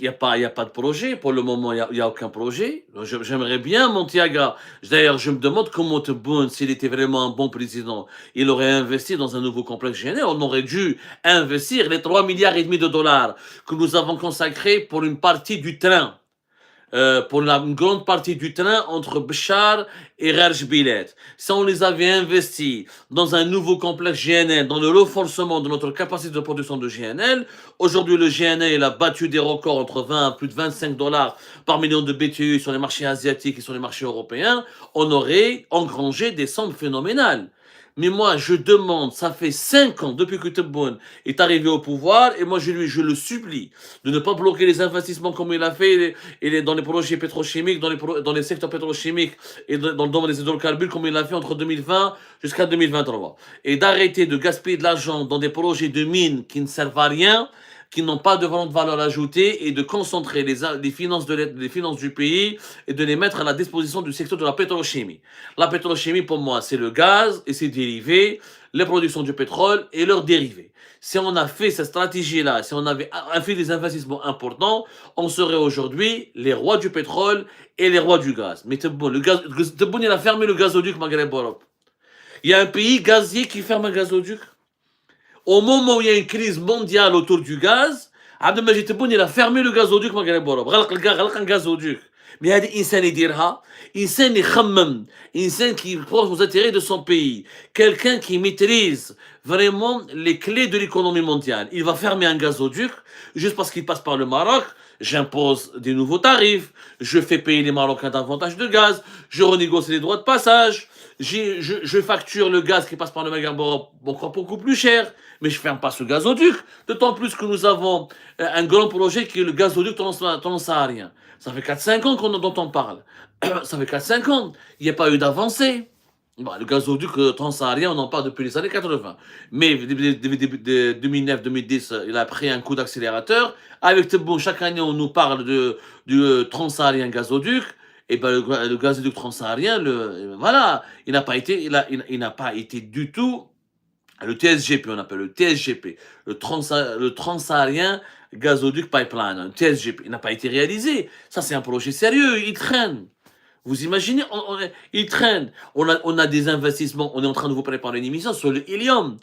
Il y a pas de projet. Pour le moment, il y a aucun projet. J'aimerais bien Montiaga. D'ailleurs, je me demande comment Tebboune, s'il était vraiment un bon président, il aurait investi dans un nouveau complexe GNL. On aurait dû investir les 3 milliards et demi de dollars que nous avons consacrés pour une partie du train. Pour une grande partie du train entre Béchar et Rajbilet. Si on les avait investis dans un nouveau complexe GNL, dans le renforcement de notre capacité de production de GNL, aujourd'hui le GNL il a battu des records entre 20 et plus de 25 dollars par million de BTU sur les marchés asiatiques et sur les marchés européens, on aurait engrangé des sommes phénoménales. Mais moi, je demande, ça fait 5 ans depuis que Tebboune est arrivé au pouvoir, et moi, je le supplie de ne pas bloquer les investissements comme il a fait dans les projets pétrochimiques, dans les secteurs pétrochimiques et dans le domaine des hydrocarbures, comme il l'a fait entre 2020 jusqu'à 2023. Et d'arrêter de gaspiller de l'argent dans des projets de mines qui ne servent à rien, qui n'ont pas de valeur ajoutée, et de concentrer les finances du pays et de les mettre à la disposition du secteur de la pétrochimie. La pétrochimie, pour moi, c'est le gaz et ses dérivés, les productions du pétrole et leurs dérivés. Si on a fait cette stratégie-là, si on avait fait des investissements importants, on serait aujourd'hui les rois du pétrole et les rois du gaz. Mais Tebboune, il a fermé le gazoduc Maghreb-Europe. Il y a un pays gazier qui ferme un gazoduc. Au moment où il y a une crise mondiale autour du gaz, Abdelmajid Tebboune il a fermé le gazoduc Maghreb-Europe. غلق un gazoduc. Mais هذا إنسان يديرها، إنسان يخمم، إنسان qui pense aux intérêts de son pays, quelqu'un qui maîtrise vraiment les clés de l'économie mondiale. Il va fermer un gazoduc juste parce qu'il passe par le Maroc. J'impose des nouveaux tarifs, je fais payer les Marocains davantage de gaz, je renégocie les droits de passage, je facture le gaz qui passe par le Maghreb encore beaucoup plus cher, mais je ne ferme pas ce gazoduc. D'autant plus que nous avons un grand projet qui est le gazoduc transsaharien. Ça fait 4-5 ans dont on parle. Ça fait 4-5 ans. Il n'y a pas eu d'avancée. Bon, le gazoduc transsaharien, on en parle depuis les années 80. Mais 2009-2010, il a pris un coup d'accélérateur. Avec Tebboune, chaque année, on nous parle du transsaharien gazoduc. Et ben le gazoduc transsaharien, voilà, il n'a pas été du tout le TSGP, on appelle le TSGP, le transsaharien gazoduc pipeline, un TSGP, il n'a pas été réalisé. Ça, c'est un projet sérieux, il traîne. Vous imaginez, il traîne. On a des investissements, on est en train de vous préparer une émission sur le hélium.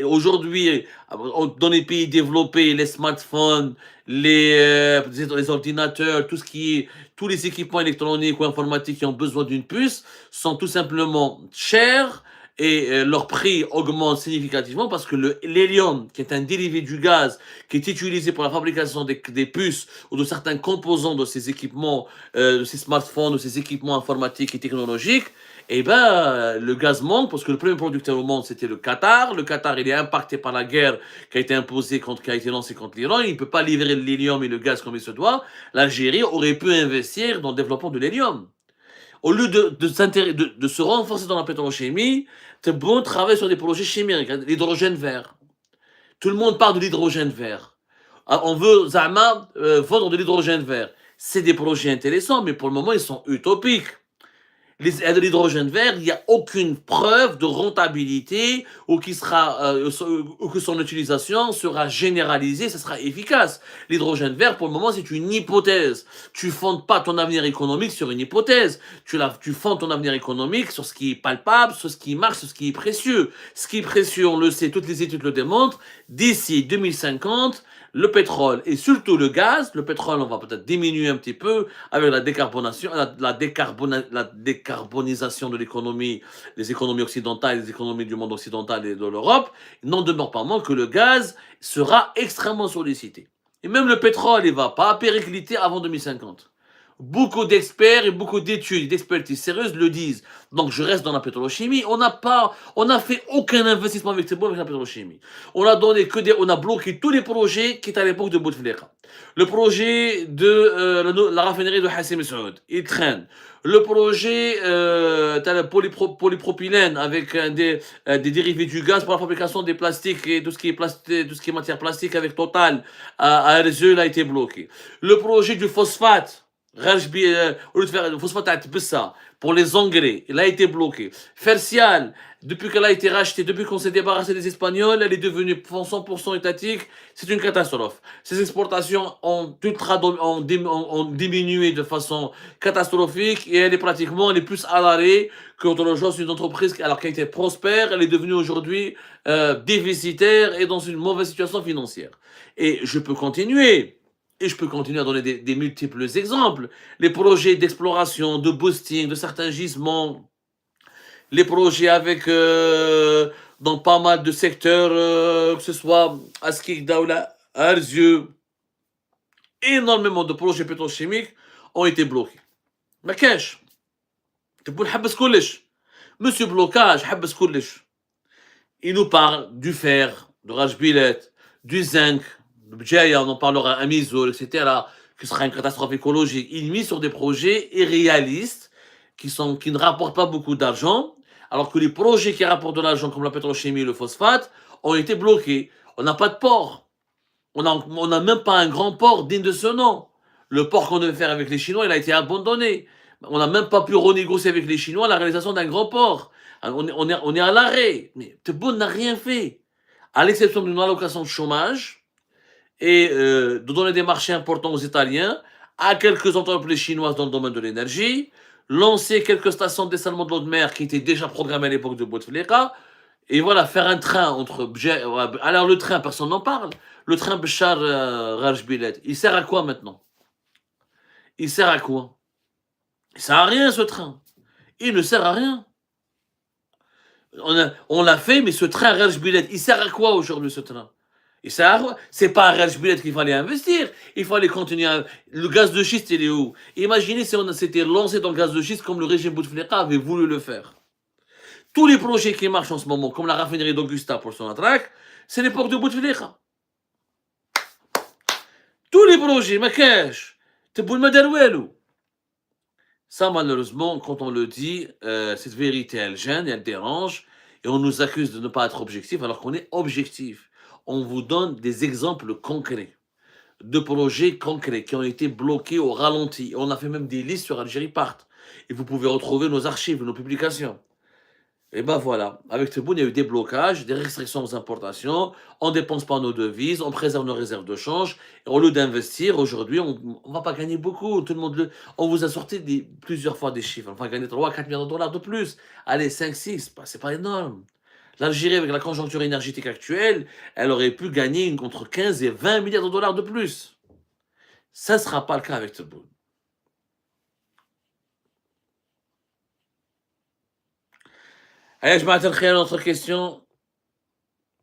Aujourd'hui, dans les pays développés, les smartphones, les ordinateurs, tous les équipements électroniques ou informatiques qui ont besoin d'une puce sont tout simplement chers, et leur prix augmente significativement parce que l'hélium, qui est un dérivé du gaz, qui est utilisé pour la fabrication des puces ou de certains composants de ces équipements, de ces smartphones, de ces équipements informatiques et technologiques, eh ben, le gaz manque parce que le premier producteur au monde, c'était le Qatar. Le Qatar, il est impacté par la guerre qui a été qui a été lancée contre l'Iran. Il ne peut pas livrer l'hélium et le gaz comme il se doit. L'Algérie aurait pu investir dans le développement de l'hélium. Au lieu de se renforcer dans la pétrochimie, Tebboune travaille sur des projets chimiques, l'hydrogène vert. Tout le monde parle de l'hydrogène vert. On veut, Zama, vendre de l'hydrogène vert. C'est des projets intéressants, mais pour le moment, ils sont utopiques. De l'hydrogène vert, il n'y a aucune preuve de rentabilité ou que son utilisation sera généralisée, ça sera efficace. L'hydrogène vert, pour le moment, c'est une hypothèse. Tu ne fondes pas ton avenir économique sur une hypothèse. Tu fondes ton avenir économique sur ce qui est palpable, sur ce qui marche, sur ce qui est précieux. Ce qui est précieux, on le sait, toutes les études le démontrent, d'ici 2050, le pétrole et surtout le gaz, le pétrole on va peut-être diminuer un petit peu avec la décarbonisation de l'économie, des économies occidentales, des économies du monde occidental et de l'Europe, n'en demeure pas moins que le gaz sera extrêmement sollicité. Et même le pétrole, il ne va pas péricliter avant 2050. Beaucoup d'experts et beaucoup d'études, d'expertises sérieuses le disent. Donc je reste dans la pétrochimie. On n'a fait aucun investissement avec la pétrochimie. On a bloqué tous les projets qui étaient à l'époque de Bouteflika. Le projet de la raffinerie de Hassim Saoud, il traîne. Le projet polypropylène avec des dérivés du gaz pour la fabrication des plastiques et tout ce qui est matière plastique avec Total à RSE, il a été bloqué. Le projet du phosphate Au lieu de faire le phosphate Bessa pour les engrais, il a été bloqué. Fercial, depuis qu'elle a été rachetée, depuis qu'on s'est débarrassé des Espagnols, elle est devenue 100% étatique. C'est une catastrophe. Ces exportations ont diminué de façon catastrophique et elle est plus à l'arrêt qu'autre chose. C'est une entreprise, alors qu'elle était prospère, elle est devenue aujourd'hui déficitaire et dans une mauvaise situation financière. Et je peux continuer. Et je peux continuer à donner des multiples exemples. Les projets d'exploration, de boosting, de certains gisements, les projets avec dans pas mal de secteurs, que ce soit Askik Daoula, Arzieu, énormément de projets pétrochimiques ont été bloqués. ما كاش تبون حبس كلش Monsieur Blocage حبس كلش. Il nous parle du fer, de Rajbilet, du zinc, de Bjaya, on en parlera à Mizoul, etc., qui sera une catastrophe écologique. Il mise sur des projets irréalistes qui ne rapportent pas beaucoup d'argent, alors que les projets qui rapportent de l'argent, comme la pétrochimie, le phosphate, ont été bloqués. On n'a pas de port. On n'a même pas un grand port digne de ce nom. Le port qu'on devait faire avec les Chinois, il a été abandonné. On n'a même pas pu renégocier avec les Chinois la réalisation d'un grand port. On est à l'arrêt. Mais Tebboune n'a rien fait. À l'exception d'une allocation de chômage et de donner des marchés importants aux Italiens, à quelques entreprises chinoises dans le domaine de l'énergie, lancer quelques stations de dessalement de l'eau de mer qui étaient déjà programmées à l'époque de Bouteflika, et voilà, faire un train entre... Alors le train, personne n'en parle. Le train Béchar Rajbilet, il sert à quoi maintenant? Il sert à quoi? Il sert à rien ce train. Il ne sert à rien. On l'a fait, mais ce train Rajbilet, il sert à quoi aujourd'hui ce train? Il sert à quoi? C'est pas à Rajbilet qu'il fallait investir. Il fallait continuer. Le gaz de schiste, il est où? Imaginez si on s'était lancé dans le gaz de schiste comme le régime Bouteflika avait voulu le faire. Tous les projets qui marchent en ce moment, comme la raffinerie d'Augusta pour Sonatrach, c'est l'époque de Bouteflika. Tous les projets, ma cash, تبون ما دار والو. Ça, malheureusement, quand on le dit, cette vérité, elle gêne, elle dérange, et on nous accuse de ne pas être objectif, alors qu'on est objectif. On vous donne des exemples concrets, de projets concrets qui ont été bloqués au ralenti. On a fait même des listes sur Algérie Part. Et vous pouvez retrouver nos archives, nos publications. Et ben voilà, avec Tebboune, il y a eu des blocages, des restrictions aux importations, on ne dépense pas nos devises, on préserve nos réserves de change, et au lieu d'investir, aujourd'hui, on ne va pas gagner beaucoup. Tout le monde on vous a sorti plusieurs fois des chiffres, on va gagner 3-4 milliards de dollars de plus. Allez, 5-6, c'est pas énorme. L'Algérie, avec la conjoncture énergétique actuelle, elle aurait pu gagner entre 15 et 20 milliards de dollars de plus. Ça ne sera pas le cas avec Tebboune. Allez, je m'attends à une autre question.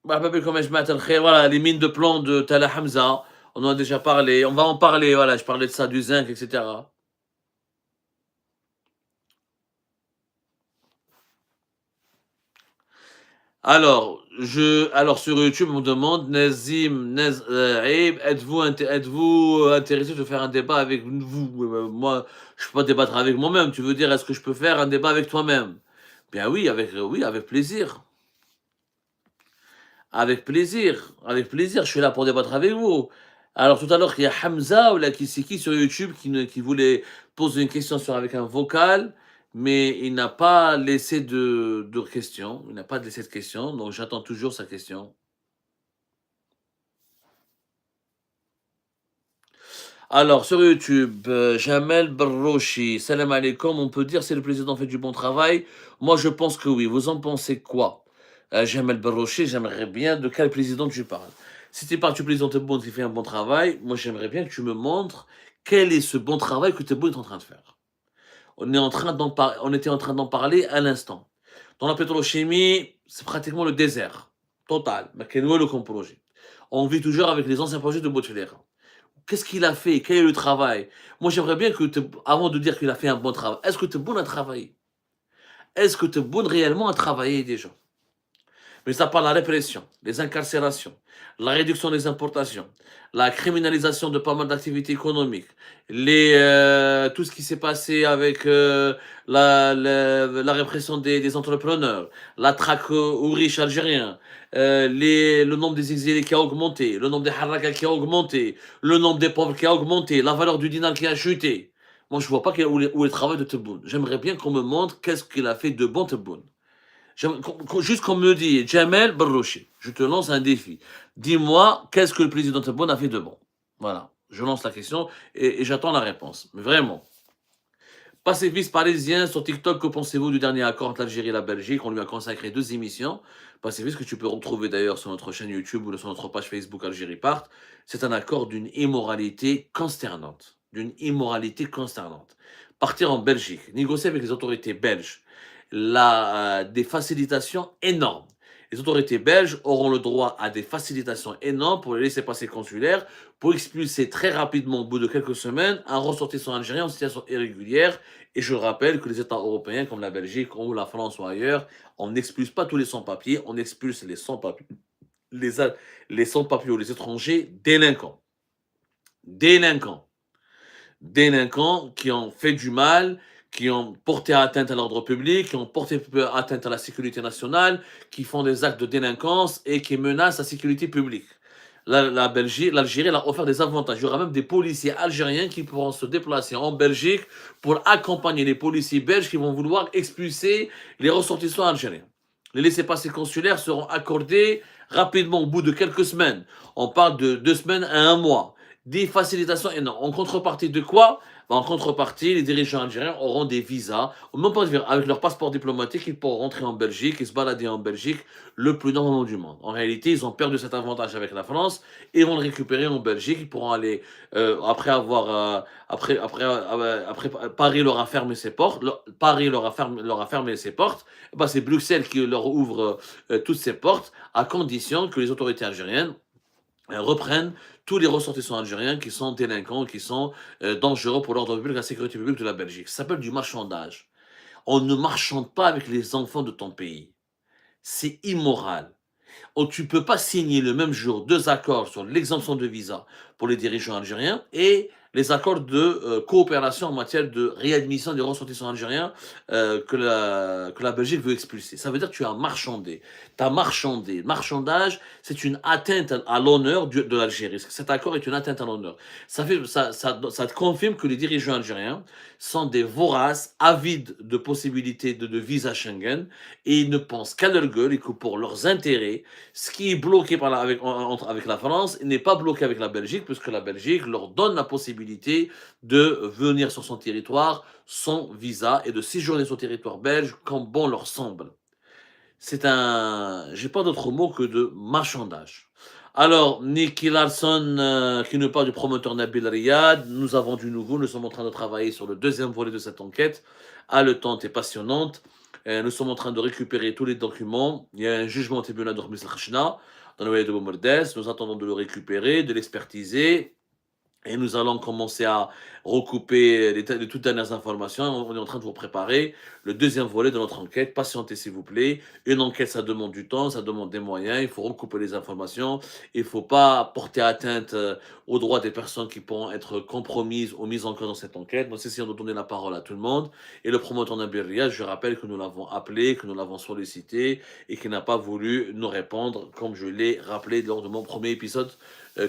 Voilà, les mines de plomb de Tala Hamza, on en a déjà parlé, on va en parler, voilà, je parlais de ça, du zinc, etc. Alors, sur YouTube, on me demande, Nazim, Aib, êtes-vous intéressé de faire un débat avec vous? Moi, je ne peux pas débattre avec moi-même. Tu veux dire, est-ce que je peux faire un débat avec toi-même? Bien oui, avec plaisir. Avec plaisir, je suis là pour débattre avec vous. Alors tout à l'heure, il y a Hamza, ou là, c'est qui sur YouTube qui voulait poser une question avec un vocal, mais il n'a pas laissé de question. Il n'a pas laissé de question, donc j'attends toujours sa question. Alors, sur YouTube, Jamel Barrochi, salam alaikum, on peut dire si le président fait du bon travail. Moi, je pense que oui. Vous en pensez quoi? Jamel Barrochi, j'aimerais bien de quel président tu parles. Si tu parles du président Tebboune qui fait un bon travail, moi, j'aimerais bien que tu me montres quel est ce bon travail que Tebboune est en train de faire. On était en train d'en parler à l'instant. Dans la pétrochimie, c'est pratiquement le désert. Total. Mais quel est le projet? On vit toujours avec les anciens projets de Bouteflika. Qu'est-ce qu'il a fait? Quel est le travail? Moi, j'aimerais bien que, avant de dire qu'il a fait un bon travail, est-ce que Tebboune a travaillé? Est-ce que Tebboune réellement a travaillé déjà? Mais ça parle de la répression, les incarcérations, la réduction des importations, la criminalisation de pas mal d'activités économiques, tout ce qui s'est passé avec la répression des entrepreneurs, la traque aux riches algériens, le nombre des exilés qui a augmenté, le nombre des harakas qui a augmenté, le nombre des pauvres qui a augmenté, la valeur du dinar qui a chuté. Moi, je vois pas où est le travail de Tebboune. J'aimerais bien qu'on me montre qu'est-ce qu'il a fait de bon Tebboune. Juste qu'on me dit, Jamel Berrouchi, je te lance un défi. Dis-moi, qu'est-ce que le président Tebboune a fait de bon? Voilà, je lance la question et j'attends la réponse. Mais vraiment. Pacifiste parisien sur TikTok, que pensez-vous du dernier accord entre l'Algérie et la Belgique? On lui a consacré 2 émissions. Pacifiste que tu peux retrouver d'ailleurs sur notre chaîne YouTube ou sur notre page Facebook Algérie Part. C'est un accord d'une immoralité consternante. D'une immoralité consternante. Partir en Belgique, négocier avec les autorités belges des facilitations énormes. Les autorités belges auront le droit à des facilitations énormes pour les laisser passer consulaires, pour expulser très rapidement, au bout de quelques semaines, un ressortissant algérien en situation irrégulière. Et je rappelle que les États européens, comme la Belgique ou la France ou ailleurs, on n'expulse pas tous les sans-papiers, on expulse les sans-papiers, les sans-papiers ou les étrangers délinquants. Délinquants. Délinquants qui ont fait du mal, qui ont porté atteinte à l'ordre public, qui ont porté atteinte à la sécurité nationale, qui font des actes de délinquance et qui menacent la sécurité publique. La Belgique, l'Algérie, elle a offert des avantages. Il y aura même des policiers algériens qui pourront se déplacer en Belgique pour accompagner les policiers belges qui vont vouloir expulser les ressortissants algériens. Les laissez-passer consulaires seront accordés rapidement au bout de quelques semaines. On parle de 2 semaines à 1 mois. Des facilitations énormes. En contrepartie de quoi? En contrepartie, les dirigeants algériens auront des visas, même pas avec leur passeport diplomatique, ils pourront rentrer en Belgique et se balader en Belgique le plus normalement du monde. En réalité, ils ont perdu cet avantage avec la France et vont le récupérer en Belgique. Ils pourront aller, après Paris leur a fermé ses portes, Paris leur a fermé ses portes, ben c'est Bruxelles qui leur ouvre toutes ses portes, à condition que les autorités algériennes reprennent tous les ressortissants algériens qui sont délinquants, qui sont dangereux pour l'ordre public et la sécurité publique de la Belgique. Ça s'appelle du marchandage. On ne marchande pas avec les enfants de ton pays. C'est immoral. Tu ne peux pas signer le même jour 2 accords sur l'exemption de visa pour les dirigeants algériens et les accords de coopération en matière de réadmission des ressortissants algériens que la Belgique veut expulser. Ça veut dire que tu as marchandé. Tu as marchandé. Marchandage, c'est une atteinte à l'honneur de l'Algérie. Cet accord est une atteinte à l'honneur. Ça te confirme que les dirigeants algériens sont des voraces, avides de possibilités de visa Schengen, et ils ne pensent qu'à leur gueule et que pour leurs intérêts, ce qui est bloqué avec la France n'est pas bloqué avec la Belgique, puisque la Belgique leur donne la possibilité de venir sur son territoire sans visa et de séjourner sur le territoire belge comme bon leur semble. J'ai pas d'autre mot que de marchandage. Alors, Nicky Larson, qui nous parle du promoteur Nabil Riyad, nous avons du nouveau, nous sommes en train de travailler sur le 2e volet de cette enquête, haletante et passionnante. Nous sommes en train de récupérer tous les documents. Il y a un jugement au tribunal de Khmis al-Khachna, dans le Wadi de Boumerdès. Nous attendons de le récupérer, de l'expertiser. Et nous allons commencer à recouper les toutes dernières informations. On est en train de vous préparer le 2e volet de notre enquête. Patientez, s'il vous plaît. Une enquête, ça demande du temps, ça demande des moyens. Il faut recouper les informations. Il ne faut pas porter atteinte aux droits des personnes qui pourront être compromises ou mises en cause dans cette enquête. Nous essayons de donner la parole à tout le monde. Et le promoteur Nabil Riyad, je rappelle que nous l'avons appelé, que nous l'avons sollicité et qu'il n'a pas voulu nous répondre, comme je l'ai rappelé lors de mon premier épisode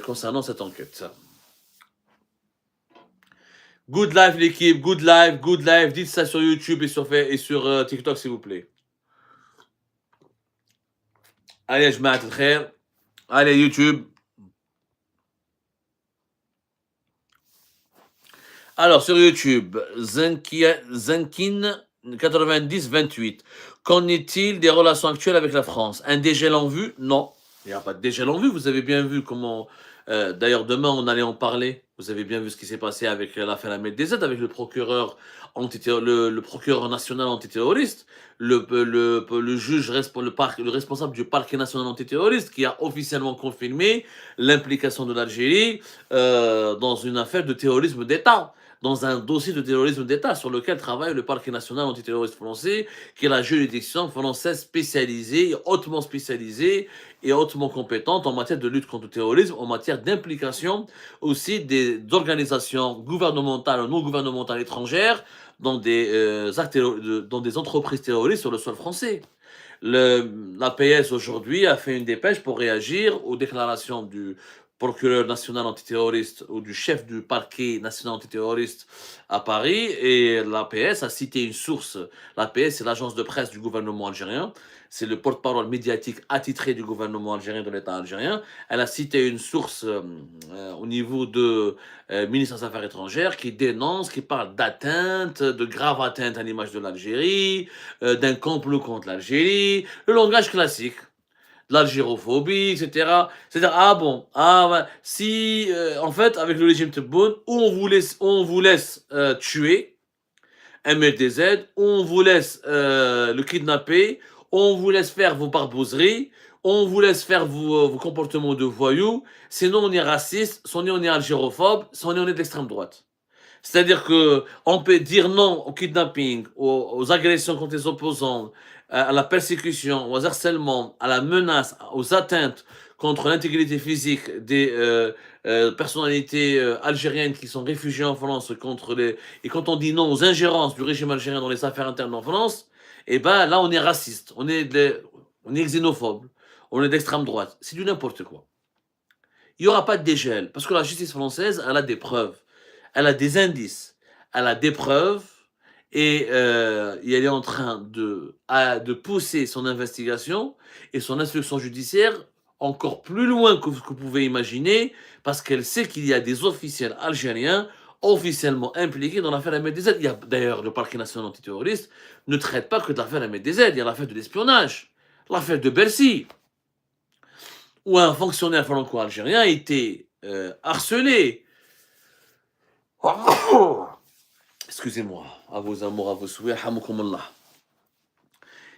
concernant cette enquête. Good life l'équipe, good life, good life. Dites ça sur YouTube et sur TikTok s'il vous plaît. Allez, je mets à Allez, YouTube. Alors, sur YouTube, Zenkin 9028. Qu'en est-il des relations actuelles avec la France? Un dégel en vue? Non. Il n'y a pas de dégel en vue. Vous avez bien vu comment. D'ailleurs, demain, on allait en parler. Vous avez bien vu ce qui s'est passé avec l'affaire Ahmed DZ, avec le procureur, le procureur national antiterroriste, le juge, le responsable du parquet national antiterroriste, qui a officiellement confirmé l'implication de l'Algérie dans une affaire de terrorisme d'État, dans un dossier de terrorisme d'État sur lequel travaille le parquet national antiterroriste français, qui est la juridiction française spécialisée, hautement spécialisée et hautement compétente en matière de lutte contre le terrorisme, en matière d'implication aussi des organisations gouvernementales ou non gouvernementales étrangères dans des entreprises terroristes sur le sol français. L'APS aujourd'hui a fait une dépêche pour réagir aux déclarations du procureur national antiterroriste ou du chef du parquet national antiterroriste à Paris, et l'APS a cité une source. L'APS, c'est l'agence de presse du gouvernement algérien, c'est le porte-parole médiatique attitré du gouvernement algérien, de l'État algérien. Elle a cité une source au niveau de ministre des Affaires étrangères qui dénonce, qui parle d'atteinte, de grave atteinte à l'image de l'Algérie, d'un complot contre l'Algérie, le langage classique, de l'algérophobie, etc. C'est-à-dire, ah bon, ah ouais, si, en fait, avec le régime Tebboune, on vous laisse tuer MLDZ, on vous laisse le kidnapper, on vous laisse faire vos barbouzeries, on vous laisse faire vos comportements de voyous, sinon on est raciste, sinon on est algérophobe, sinon on est d'extrême droite. C'est-à-dire que on peut dire non au kidnapping, aux agressions contre les opposants, à la persécution, aux harcèlements, à la menace, aux atteintes contre l'intégrité physique des personnalités algériennes qui sont réfugiées en France contre les... Et quand on dit non aux ingérences du régime algérien dans les affaires internes en France, eh ben là on est raciste, on est xénophobe, on est d'extrême droite. C'est du n'importe quoi. Il n'y aura pas de dégel, parce que la justice française, elle a des preuves, elle a des indices, elle a des preuves, et elle est en train de pousser son investigation et son instruction judiciaire encore plus loin que ce que vous pouvez imaginer, parce qu'elle sait qu'il y a des officiels algériens officiellement impliqués dans l'affaire MLDZ. Il y a d'ailleurs le parquet national antiterroriste ne traite pas que de l'affaire MLDZ, il y a l'affaire de l'espionnage, l'affaire de Bercy, où un fonctionnaire franco-algérien a été harcelé. Excusez-moi, à vos amours, à vos souhaits, hamoukoumullah.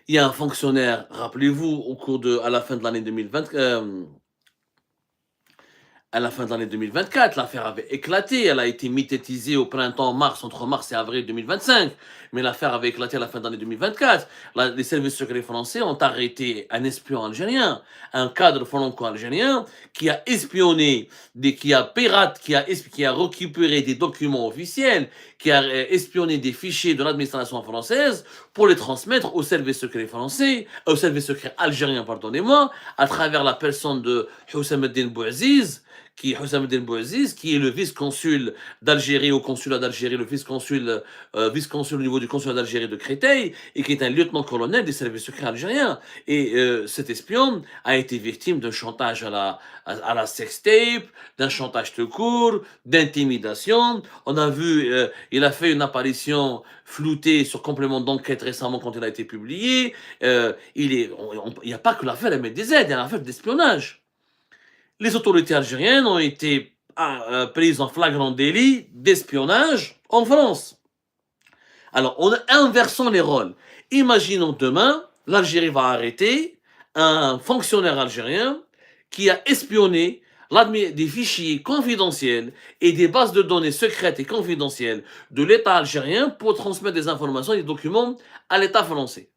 Il y a un fonctionnaire, rappelez-vous, à la fin de l'année 2020, à la fin de l'année 2024, l'affaire avait éclaté, elle a été médiatisée au printemps, entre mars et avril 2025, mais l'affaire avait éclaté à la fin de l'année 2024. Les services secrets français ont arrêté un espion algérien, un cadre franco-algérien qui a espionné, qui a récupéré des documents officiels, qui a espionné des fichiers de l'administration française pour les transmettre aux services secrets français, aux services secrets algériens, pardonnez-moi, à travers la personne de Houssam Eddin Bouaziz, qui est le vice-consul d'Algérie au consulat d'Algérie, le vice-consul au niveau du consulat d'Algérie de Créteil, et qui est un lieutenant-colonel des services secrets algériens. Et cet espion a été victime d'un chantage à la sextape, d'un chantage tout court, d'intimidation. On a vu, il a fait une apparition floutée sur complément d'enquête récemment quand il a été publié. Il n'y a pas que l'affaire MLDZ, il y a l'affaire d'espionnage. Les autorités algériennes ont été prises en flagrant délit d'espionnage en France. Alors, inversons les rôles. Imaginons demain, l'Algérie va arrêter un fonctionnaire algérien qui a espionné des fichiers confidentiels et des bases de données secrètes et confidentielles de l'État algérien pour transmettre des informations et des documents à l'État français.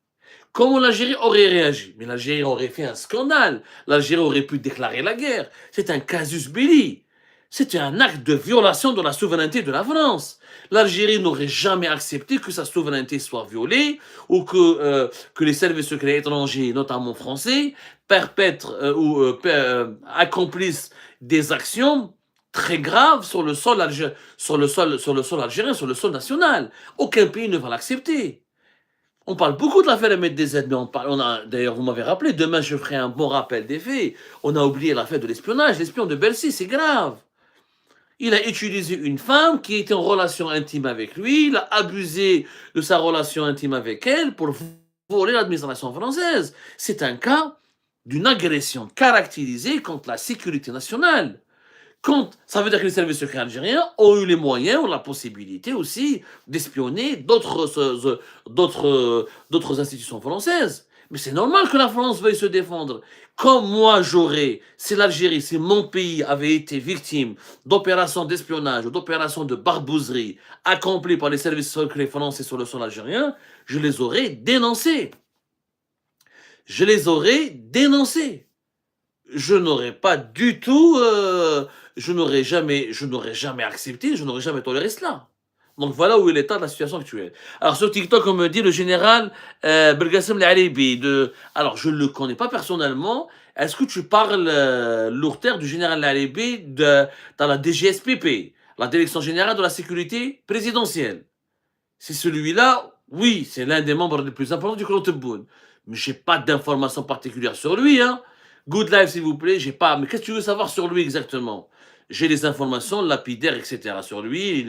Comment l'Algérie aurait réagi? Mais l'Algérie aurait fait un scandale. L'Algérie aurait pu déclarer la guerre. C'est un casus belli. C'était un acte de violation de la souveraineté de la France. L'Algérie n'aurait jamais accepté que sa souveraineté soit violée ou que les services secrets étrangers, notamment français, accomplissent des actions très graves sur le sol algérien, sur le sol national. Aucun pays ne va l'accepter. On parle beaucoup de l'affaire MLDZ, mais d'ailleurs, vous m'avez rappelé, demain je ferai un bon rappel des faits. On a oublié l'affaire de l'espionnage, l'espion de Bercy, c'est grave. Il a utilisé une femme qui était en relation intime avec lui, il a abusé de sa relation intime avec elle pour voler l'administration française. C'est un cas d'une agression caractérisée contre la sécurité nationale. Ça veut dire que les services secrets algériens ont eu les moyens ou la possibilité aussi d'espionner d'autres institutions françaises. Mais c'est normal que la France veuille se défendre. Comme moi si l'Algérie, si mon pays avait été victime d'opérations d'espionnage ou d'opérations de barbouzerie accomplies par les services secrets français sur le sol algérien, je les aurais dénoncés. Je n'aurais pas du tout, je n'aurais jamais accepté, je n'aurais jamais toléré cela. Donc voilà où est l'état de la situation actuelle. Alors sur TikTok, on me dit le général Belgassem Al-Alibi. Alors je ne le connais pas personnellement. Est-ce que tu parles, Lourter, du général Al-Alibi dans la DGSPP, la Direction Générale de la Sécurité Présidentielle? C'est celui-là, oui, c'est l'un des membres les plus importants du Clan Tebboune. Mais j'ai pas d'informations particulières sur lui, hein. Good life, s'il vous plaît, j'ai pas. Mais qu'est-ce que tu veux savoir sur lui exactement? J'ai des informations lapidaires, etc. sur lui.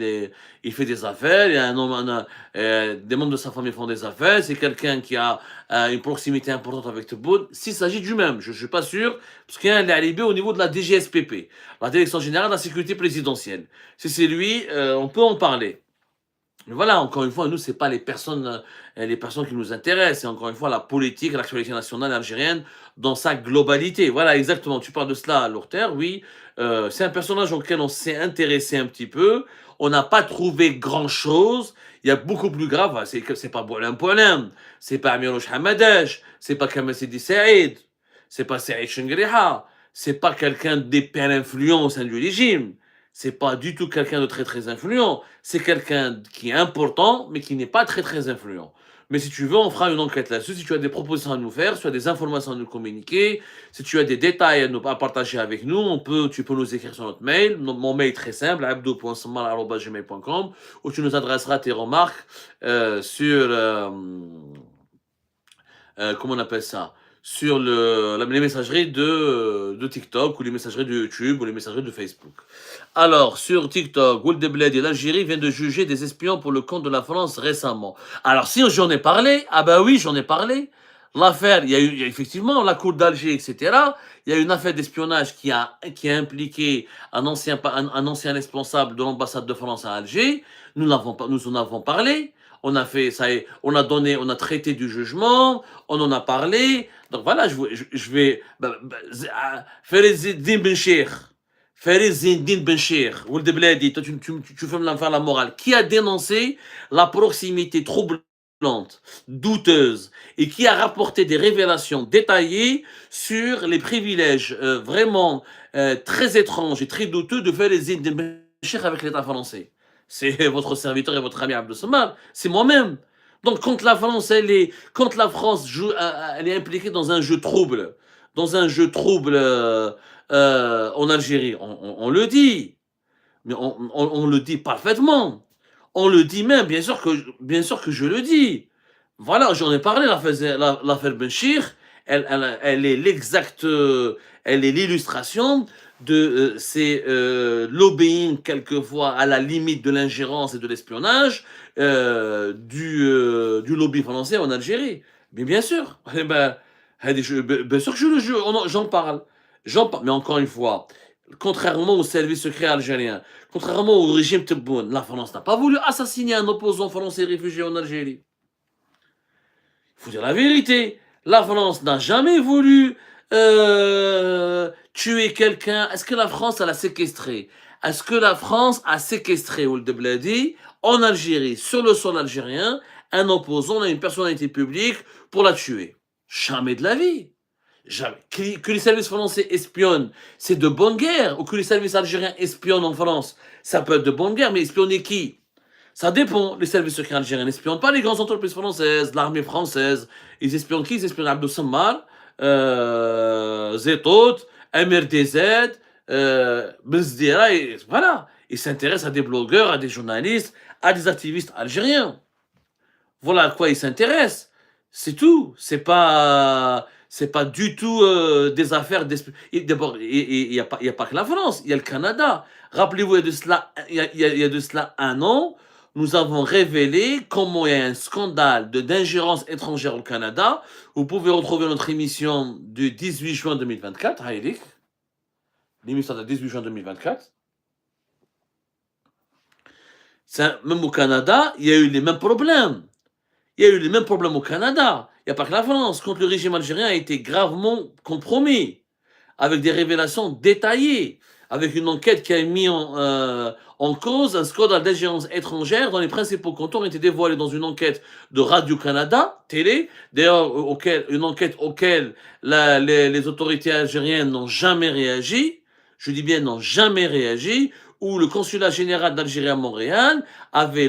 Il fait des affaires. Il y a un homme, des membres de sa famille font des affaires. C'est quelqu'un qui a une proximité importante avec Tebboune. S'il s'agit du même, je ne suis pas sûr, parce qu'il y a un alibi au niveau de la DGSPP, la Direction Générale de la Sécurité Présidentielle. Si c'est lui, on peut en parler. Mais voilà, encore une fois, nous, ce n'est pas les personnes qui nous intéressent. C'est encore une fois la politique, l'actualité nationale algérienne dans sa globalité. Voilà, exactement. Tu parles de cela à Lourter, oui. C'est un personnage auquel on s'est intéressé un petit peu. On n'a pas trouvé grand-chose. Il y a beaucoup plus grave. C'est pas Boilen Poilem. C'est pas Amirouch Hamadej. C'est pas Kamal Sidi Saïd. C'est pas Saïd Chengriha. C'est pas quelqu'un d'hyper influent au sein du régime. C'est pas du tout quelqu'un de très très influent. C'est quelqu'un qui est important, mais qui n'est pas très très influent. Mais si tu veux, on fera une enquête là-dessus. Si tu as des propositions à nous faire, si tu as des informations à nous communiquer, si tu as des détails à partager avec nous, tu peux nous écrire sur notre mail. Mon mail est très simple, abdo.samar@gmail.com, où tu nous adresseras tes remarques sur comment on appelle ça, sur les messageries de TikTok ou les messageries de YouTube ou les messageries de Facebook. Alors, sur TikTok, Oueldebled et l'Algérie viennent de juger des espions pour le compte de la France récemment. Alors, si j'en ai parlé, ah ben oui, j'en ai parlé. L'affaire, il y a effectivement la Cour d'Alger, etc. Il y a une affaire d'espionnage qui a impliqué un ancien responsable de l'ambassade de France à Alger. Nous en avons parlé. On a fait ça, on a traité du jugement, on en a parlé. Donc voilà, je vais Farizdin Ben Cheikh, Farizdin Ben Cheikh, Ould Bladi, toi tu fais me faire la morale, qui a dénoncé la proximité troublante, douteuse, et qui a rapporté des révélations détaillées sur les privilèges vraiment très étranges et très douteux de Farizdin Ben Cheikh avec l'État français. C'est votre serviteur et votre ami Abdel Samad, c'est moi-même. Donc quand la France, elle est impliquée dans un jeu trouble, en Algérie, on le dit, mais on le dit parfaitement. On le dit même, bien sûr que je le dis. Voilà, j'en ai parlé, l'affaire Benchir, elle est l'illustration de ces lobbying quelquefois à la limite de l'ingérence et de l'espionnage du lobby français en Algérie. Mais bien sûr, bien sûr que j'en parle. Mais encore une fois, contrairement au service secret algérien, contrairement au régime Tebboune, la France n'a pas voulu assassiner un opposant français réfugié en Algérie. Il faut dire la vérité. La France n'a jamais voulu tuer quelqu'un. Est-ce que la France l'a séquestré? Est-ce que la France a séquestré Ould Bladi en Algérie, sur le sol algérien, un opposant à une personnalité publique pour la tuer? Jamais de la vie. Jamais. Que les services français espionnent, c'est de bonne guerre. Ou que les services algériens espionnent en France, ça peut être de bonne guerre, mais espionner qui? Ça dépend. Les services secrets algériens n'espionnent pas les grandes entreprises françaises, l'armée française. Ils espionnent qui? Ils espionnent Abdou Sammar, Zetot, MRDZ, Bezdira, et voilà. Ils s'intéressent à des blogueurs, à des journalistes, à des activistes algériens. Voilà à quoi ils s'intéressent. C'est tout. C'est pas du tout des affaires d'espionnage. D'abord, il n'y a pas que la France, il y a le Canada. Rappelez-vous, il y a de cela un an, nous avons révélé comment il y a un scandale d'ingérence étrangère au Canada. Vous pouvez retrouver notre émission du 18 juin 2024, Haïlik. L'émission du 18 juin 2024. Même au Canada, il y a eu les mêmes problèmes. Il y a eu les mêmes problèmes au Canada. Il n'y a pas que la France. Quand le régime algérien a été gravement compromis, avec des révélations détaillées, avec une enquête qui a mis en cause un scandale d'ingérence étrangère dont les principaux contours ont été dévoilés dans une enquête de Radio-Canada, télé, d'ailleurs une enquête auquel les autorités algériennes n'ont jamais réagi, je dis bien n'ont jamais réagi, où le consulat général d'Algérie à Montréal avait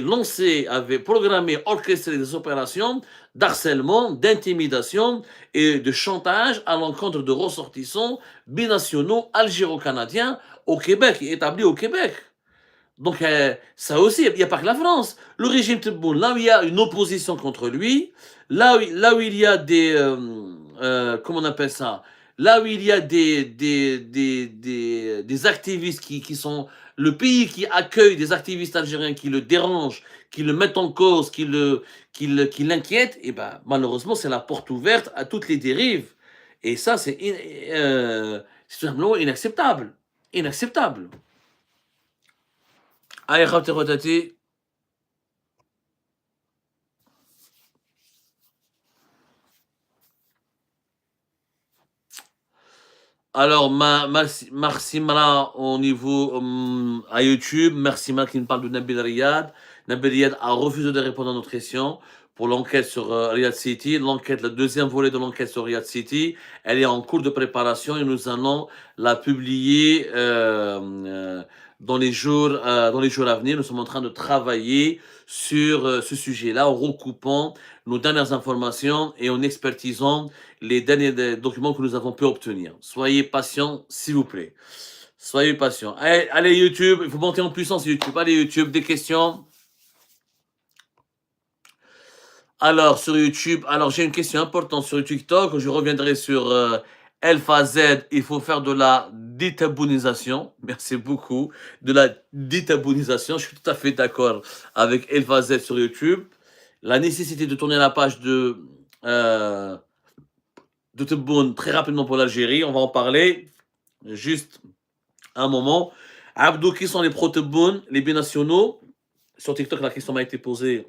programmé, orchestré des opérations d'harcèlement, d'intimidation et de chantage à l'encontre de ressortissants binationaux algéro-canadiens au Québec, établis au Québec. Donc, ça aussi, il n'y a pas que la France. Le régime Tebboune, là où il y a une opposition contre lui, là où il y a comment on appelle ça? Là où il y a des activistes qui sont. Le pays qui accueille des activistes algériens qui le dérangent, qui le mettent en cause, qui l'inquiètent, et ben, malheureusement, c'est la porte ouverte à toutes les dérives. Et ça, c'est tout simplement inacceptable. Inacceptable. Allez, Khabti Khotati. Alors, Marsimra au niveau à YouTube, Marsimra qui nous parle de Nabil Riyad. Nabil Riyad a refusé de répondre à notre question pour l'enquête sur Riyad City. L'enquête, le deuxième volet de l'enquête sur Riyad City, elle est en cours de préparation et nous allons la publier dans les jours à venir. Nous sommes en train de travailler sur ce sujet-là en recoupant nos dernières informations et en expertisant les derniers documents que nous avons pu obtenir. Soyez patients, s'il vous plaît. Soyez patients. Allez, YouTube, il faut monter en puissance YouTube. Allez YouTube, des questions. Alors, sur YouTube, j'ai une question importante sur TikTok. Je reviendrai sur Alpha Z. Il faut faire de la détabounisation. Merci beaucoup. De la détabounisation. Je suis tout à fait d'accord avec Alpha Z sur YouTube. La nécessité de tourner la page de Tebboune très rapidement pour l'Algérie. On va en parler. Juste un moment. Abdou, qui sont les pro-Tebboune, les binationaux? Sur TikTok, la question m'a été posée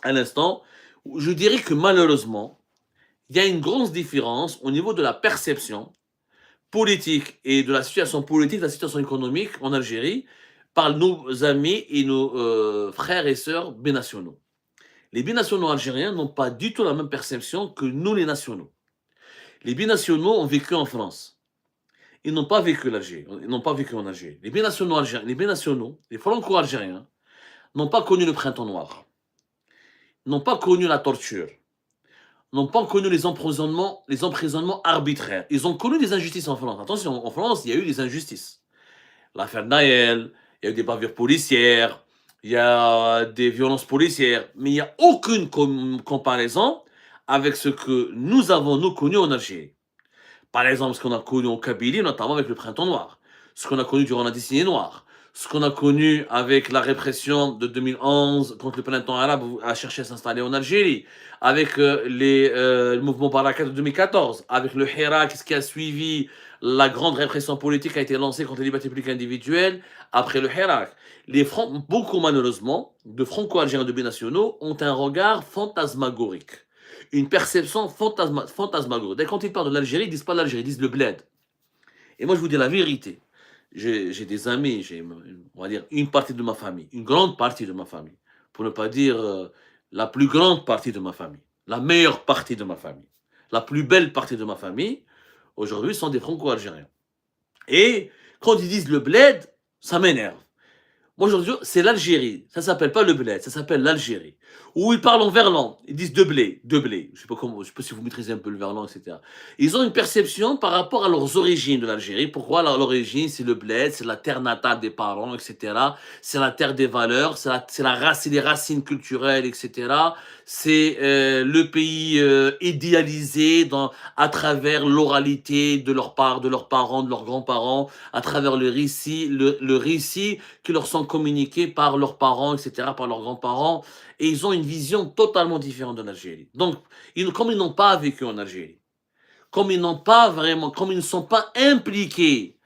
à l'instant. Je dirais que malheureusement, il y a une grosse différence au niveau de la perception politique et de la situation politique, de la situation économique en Algérie par nos amis et nos frères et sœurs binationaux. Les binationaux algériens n'ont pas du tout la même perception que nous, les nationaux. Les binationaux ont vécu en France. Ils n'ont pas vécu l'Algérie. Ils n'ont pas vécu en Algérie. Les binationaux algériens, les franco-algériens, n'ont pas connu le printemps noir, n'ont pas connu la torture, n'ont pas connu les emprisonnements arbitraires. Ils ont connu des injustices en France. Attention, en France, il y a eu des injustices. L'affaire Naël, il y a eu des bavures policières, il y a des violences policières, mais il n'y a aucune comparaison avec ce que nous avons, nous, connu en Algérie. Par exemple, ce qu'on a connu en Kabylie, notamment avec le printemps noir, ce qu'on a connu durant la décennie noire, ce qu'on a connu avec la répression de 2011 contre le printemps arabe a cherché à s'installer en Algérie, avec le mouvement Baraka de 2014, avec le Hirak, ce qui a suivi la grande répression politique qui a été lancée contre les libertés publiques individuelles après le Hirak. Beaucoup malheureusement de franco-algériens de binationaux ont un regard fantasmagorique, une perception fantasmagorique. Quand ils parlent de l'Algérie, ils disent pas l'Algérie, ils disent le bled. Et moi je vous dis la vérité. J'ai des amis, on va dire une partie de ma famille, une grande partie de ma famille, pour ne pas dire la plus grande partie de ma famille, la meilleure partie de ma famille, la plus belle partie de ma famille, aujourd'hui sont des franco-algériens. Et quand ils disent le bled, ça m'énerve. Moi, aujourd'hui, c'est l'Algérie. Ça s'appelle pas le bled, ça s'appelle l'Algérie. Où ils parlent en verlan. Ils disent de blé, de blé. Je sais pas si vous maîtrisez un peu le verlan, etc. Ils ont une perception par rapport à leurs origines de l'Algérie. Pourquoi l'origine, c'est le bled, c'est la terre natale des parents, etc. C'est la terre des valeurs, c'est les racines culturelles, etc. C'est le pays idéalisé à travers l'oralité de leurs parents, de leurs grands-parents, à travers le récit qui leur sont communiqués par leurs parents, etc., par leurs grands-parents, et ils ont une vision totalement différente de l'Algérie. Donc, comme ils n'ont pas vécu en Algérie, comme ils ne sont pas impliqués,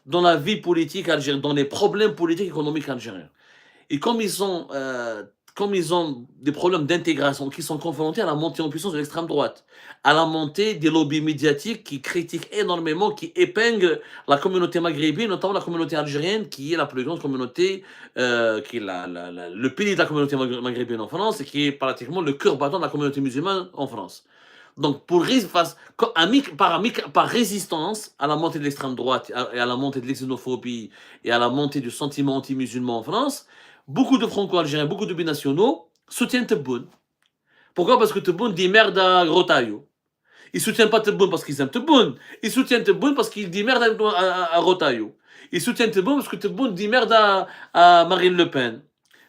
dans la vie politique algérienne, dans les problèmes politiques et économiques algériens, et comme ils ont des problèmes d'intégration, qui sont confrontés à la montée en puissance de l'extrême droite, à la montée des lobbies médiatiques qui critiquent énormément, qui épinglent la communauté maghrébine, notamment la communauté algérienne, qui est la plus grande communauté, qui est le pilier de la communauté maghrébine en France, et qui est pratiquement le cœur battant de la communauté musulmane en France. Donc, par résistance à la montée de l'extrême droite et à la montée de l'exxénophobie et à la montée du sentiment anti-musulman en France, beaucoup de Franco-Algériens, beaucoup de binationaux soutiennent Tebboune. Pourquoi? Parce que Tebboune dit merde à Rotaillot. Ils ne soutiennent pas Tebboune parce qu'ils aiment Tebboune. Ils soutiennent Tebboune parce qu'il dit merde à Rotaillot. Ils soutiennent Tebboune parce que Tebboune dit merde à Marine Le Pen.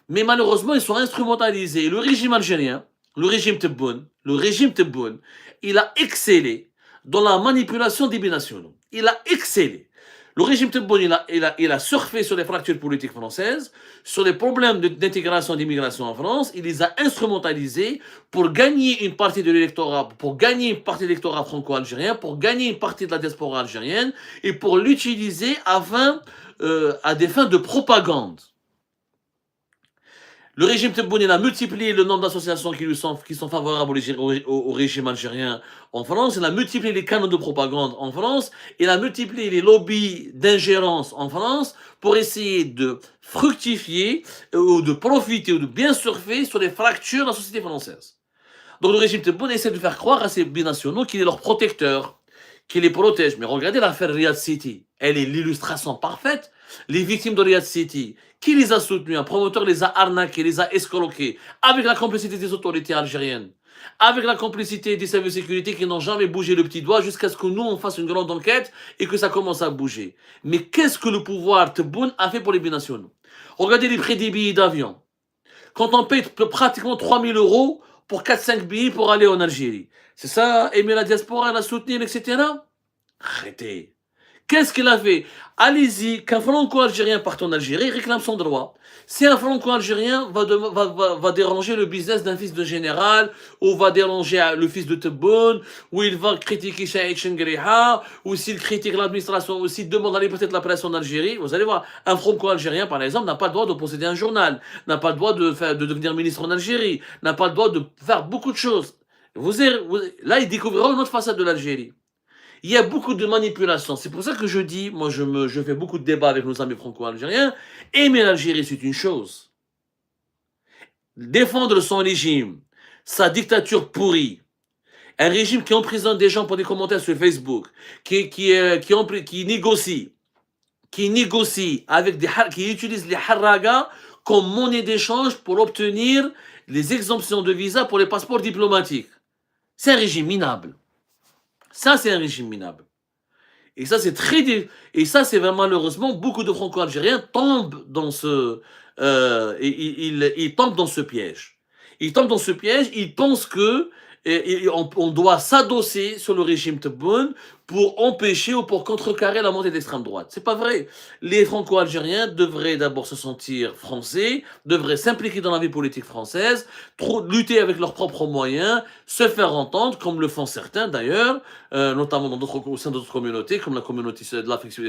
Mais malheureusement, ils sont instrumentalisés. Et le régime algérien, le régime Tebboune, il a excellé dans la manipulation des binationaux. Il a excellé. Le régime Tebboune, il a surfé sur les fractures politiques françaises, sur les problèmes d'intégration et d'immigration en France. Il les a instrumentalisés pour gagner une partie de l'électorat, pour gagner une partie de l'électorat franco-algérien, pour gagner une partie de la diaspora algérienne et pour l'utiliser à des fins de propagande. Le régime Tebboune, il a multiplié le nombre d'associations qui sont favorables au régime algérien en France. Il a multiplié les canaux de propagande en France. Il a multiplié les lobbies d'ingérence en France pour essayer de fructifier ou de profiter ou de bien surfer sur les fractures de la société française. Donc le régime Tebboune essaie de faire croire à ces binationaux qu'il est leur protecteur, qu'il les protège. Mais regardez l'affaire Riyad City. Elle est l'illustration parfaite. Les victimes de Riyad City, qui les a soutenus? Un promoteur les a arnaqués, les a escroqués, avec la complicité des autorités algériennes, avec la complicité des services de sécurité qui n'ont jamais bougé le petit doigt jusqu'à ce que nous, on fasse une grande enquête et que ça commence à bouger. Mais qu'est-ce que le pouvoir Tebboune a fait pour les binationaux? Regardez les prix des billets d'avion. Quand on paye pratiquement 3 000 € pour 4-5 billets pour aller en Algérie, c'est ça, aimer la diaspora, la soutenir, etc. Arrêtez. Qu'est-ce qu'il a fait? Allez-y, qu'un franco-algérien parte en Algérie, réclame son droit. Si un franco-algérien va déranger le business d'un fils de général, ou va déranger le fils de Tebboune, ou il va critiquer Saïd Chengriha, ou s'il critique l'administration, ou s'il demande d'aller peut-être la presse en Algérie, vous allez voir, un franco-algérien, par exemple, n'a pas le droit de posséder un journal, n'a pas le droit de devenir ministre en Algérie, n'a pas le droit de faire beaucoup de choses. Là, il découvrira une autre façade de l'Algérie. Il y a beaucoup de manipulation. C'est pour ça que je dis, moi je fais beaucoup de débats avec nos amis franco-algériens. Aimer l'Algérie, c'est une chose. Défendre son régime, sa dictature pourrie, un régime qui emprisonne des gens pour des commentaires sur Facebook, qui négocie qui utilise les harragas comme monnaie d'échange pour obtenir les exemptions de visa pour les passeports diplomatiques. C'est un régime minable. Ça, c'est un régime minable. Et ça, c'est malheureusement, beaucoup de Franco-Algériens tombent dans ils tombent dans ce piège. Ils tombent dans ce piège, ils pensent que on doit s'adosser sur le régime Tebboune pour empêcher ou pour contrecarrer la montée d'extrême droite. C'est pas vrai. Les Franco-Algériens devraient d'abord se sentir français, devraient s'impliquer dans la vie politique française, lutter avec leurs propres moyens, se faire entendre, comme le font certains d'ailleurs, notamment au sein d'autres communautés, comme la communauté de l'Afrique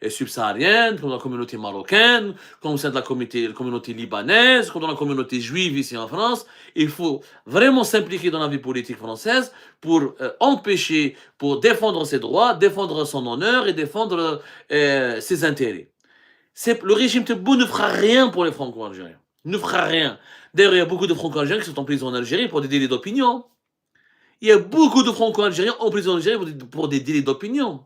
subsaharienne, comme la communauté marocaine, comme au sein de la communauté libanaise, comme dans la communauté juive ici en France. Il faut vraiment s'impliquer dans la vie politique française pour empêcher, pour défendre ses droits, défendre son honneur et défendre ses intérêts. Le régime Tebboune ne fera rien pour les Franco-Algériens. Ne fera rien. D'ailleurs, il y a beaucoup de Franco-Algériens qui sont en prison en Algérie pour des délits d'opinion. Il y a beaucoup de Franco-Algériens en prison en Algérie pour des délits d'opinion.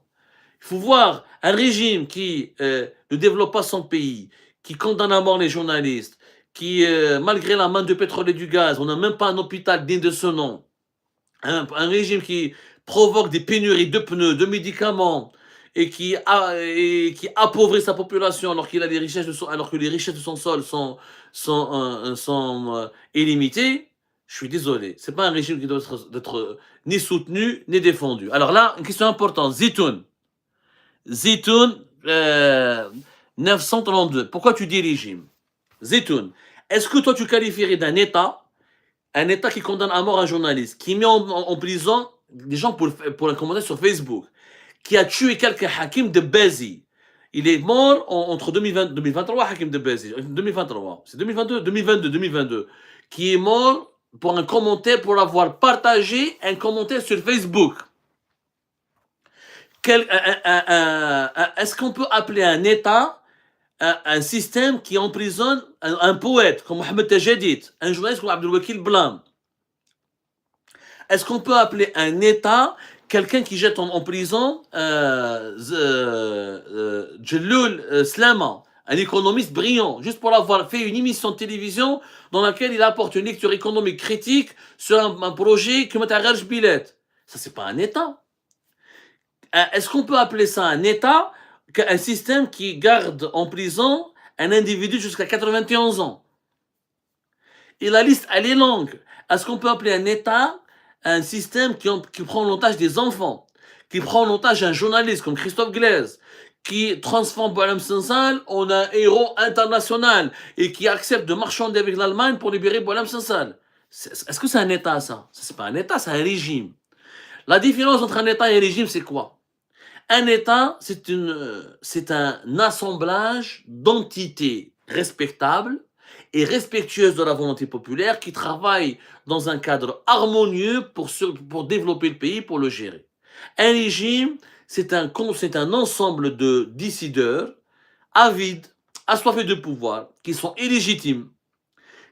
Il faut voir un régime qui ne développe pas son pays, qui condamne à mort les journalistes, qui, malgré la manne de pétrole et du gaz, on n'a même pas un hôpital digne de ce nom. Un régime qui provoque des pénuries de pneus, de médicaments, et qui appauvrit sa population alors que les richesses de son sol sont illimitées. Je suis désolé, c'est pas un régime qui doit être ni soutenu ni défendu. Alors là, une question importante. Zitoun 932. Pourquoi tu dis régime? Zitoun, est-ce que toi tu qualifierais d'un État, un État qui condamne à mort un journaliste, qui met en prison des gens pour un commentaire sur Facebook, qui a tué quelqu'un, Hakim de Bazi? Il est mort entre 2023, Hakim de Bazi, 2023, c'est 2022, qui est mort pour un commentaire, pour avoir partagé un commentaire sur Facebook. Est-ce qu'on peut appeler un État un système qui emprisonne un poète comme Mohamed Tajadid, un journaliste comme Abdelwakil Blam, Est-ce qu'on peut appeler un État quelqu'un qui jette en prison Jalloul Slama, un économiste brillant, juste pour avoir fait une émission de télévision dans laquelle il apporte une lecture économique critique sur un projet que m'intéresse Bilet. Ça, c'est pas un État. Est-ce qu'on peut appeler ça un État, un système qui garde en prison un individu jusqu'à 91 ans? Et la liste, elle est longue. Est-ce qu'on peut appeler un État un système qui prend en otage des enfants, qui prend en otage un journaliste comme Christophe Glaise, qui transforme Boualem Sansal en un héros international et qui accepte de marchander avec l'Allemagne pour libérer Boualem Sansal? Est-ce que c'est un État, ça? C'est pas un État, c'est un régime. La différence entre un État et un régime, c'est quoi? Un État, c'est un assemblage d'entités respectables et respectueuses de la volonté populaire qui travaillent dans un cadre harmonieux pour développer le pays, pour le gérer. Un régime, c'est un ensemble de décideurs avides, assoiffés de pouvoir, qui sont illégitimes,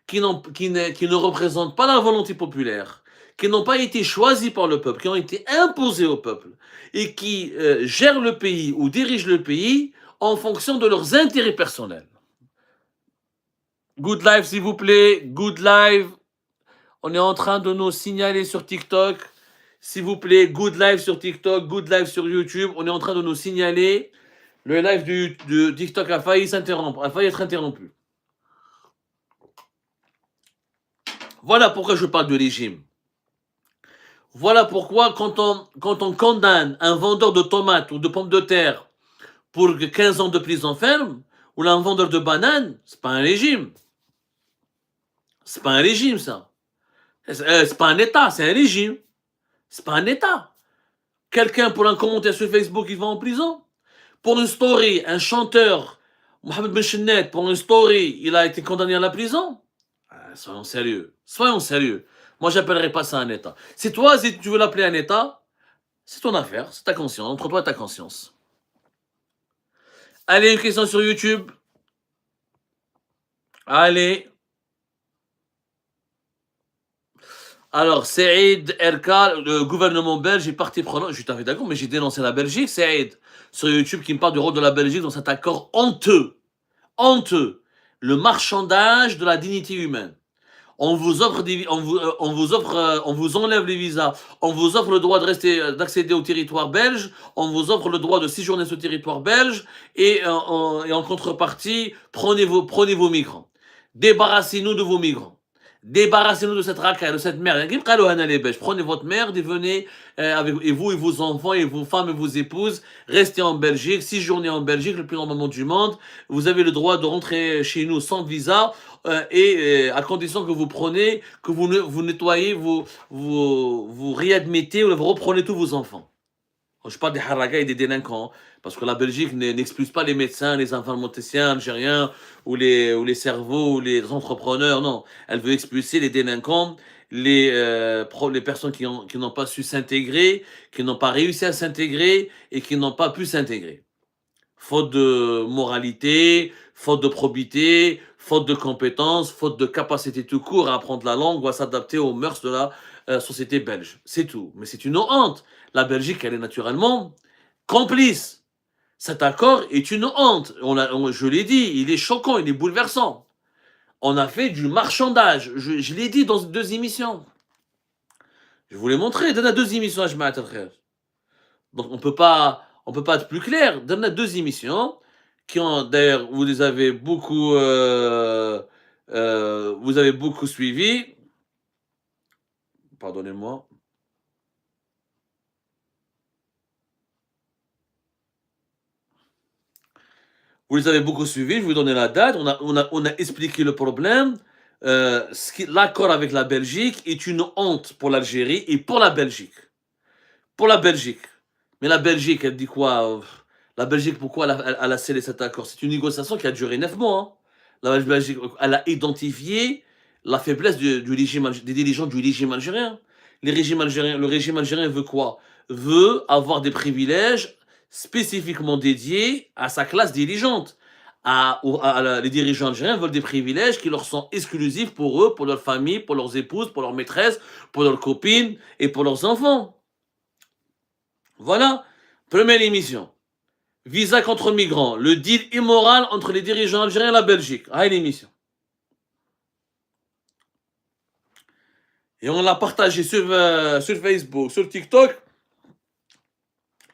qui ne représentent pas la volonté populaire, qui n'ont pas été choisis par le peuple, qui ont été imposés au peuple, et qui gèrent le pays ou dirigent le pays en fonction de leurs intérêts personnels. Good live, s'il vous plaît. Good live. On est en train de nous signaler sur TikTok. S'il vous plaît, good live sur TikTok, good live sur YouTube. On est en train de nous signaler. Le live de TikTok a failli s'interrompre, a failli être interrompu. Voilà pourquoi je parle de régime. Voilà pourquoi quand on condamne un vendeur de tomates ou de pommes de terre pour 15 ans de prison ferme, ou un vendeur de bananes, c'est pas un régime. C'est pas un régime, ça. C'est pas un État, c'est un régime. C'est pas un État. Quelqu'un pour un commentaire sur Facebook, il va en prison. Pour une story, un chanteur, Mohamed Benchenet, pour une story, il a été condamné à la prison. Soyons sérieux. Soyons sérieux. Moi, j'appellerais pas ça un État. C'est toi, si tu veux l'appeler un État, c'est ton affaire, c'est ta conscience, entre toi et ta conscience. Allez, une question sur YouTube. Allez. Alors, Saïd Erka, le gouvernement belge est partie prenante. Je suis tout à fait d'accord, mais j'ai dénoncé la Belgique. Saïd, sur YouTube, qui me parle du rôle de la Belgique dans cet accord honteux. Honteux. Le marchandage de la dignité humaine. On vous offre on vous enlève les visas, on vous offre le droit d'accéder au territoire belge, on vous offre le droit de séjourner sur le territoire belge, et en contrepartie, prenez vos migrants. Débarrassez-nous de vos migrants. Débarrassez-nous de cette racaille, de cette merde. Prenez votre merde et venez, et vous et vos enfants et vos femmes et vos épouses, restez en Belgique, séjournez en Belgique, le plus normalement du monde. Vous avez le droit de rentrer chez nous sans visa, et à condition que vous prenez, que vous nettoyez, vous réadmettez ou vous reprenez tous vos enfants. Je parle des haragas et des délinquants, parce que la Belgique n'expulse pas les médecins, les informaticiens algériens, ou les cerveaux, ou les entrepreneurs, non. Elle veut expulser les délinquants, les personnes qui n'ont pas su s'intégrer, qui n'ont pas réussi à s'intégrer, et qui n'ont pas pu s'intégrer. Faute de moralité, faute de probité, faute de compétences, faute de capacité tout court à apprendre la langue ou à s'adapter aux mœurs de la société belge. C'est tout. Mais c'est une honte. La Belgique, elle est naturellement complice. Cet accord est une honte. Je l'ai dit, il est choquant, il est bouleversant. On a fait du marchandage. Je l'ai dit dans 2 émissions. Je vous l'ai montré. Dans 2 émissions, je m'attends. Donc on peut pas être plus clair. Dans 2 émissions qui ont, d'ailleurs, vous les avez beaucoup, vous avez beaucoup suivi. Pardonnez-moi. Vous les avez beaucoup suivis, je vais vous donner la date. On a expliqué le problème. L'accord avec la Belgique est une honte pour l'Algérie et pour la Belgique. Pour la Belgique. Mais la Belgique, elle dit quoi? La Belgique, pourquoi elle a scellé cet accord? C'est une négociation qui a duré 9 mois. Hein. La Belgique, elle a identifié la faiblesse des dirigeants du régime algérien. Le régime algérien veut quoi? Veut avoir des privilèges spécifiquement dédiés à sa classe dirigeante, les dirigeants algériens veulent des privilèges qui leur sont exclusifs pour eux, pour leur famille, pour leurs épouses, pour leurs maîtresses, pour leurs copines et pour leurs enfants. Voilà, première émission. Visa contre migrants, le deal immoral entre les dirigeants algériens et la Belgique. Ah, l'émission. Et on l'a partagé sur Facebook, sur TikTok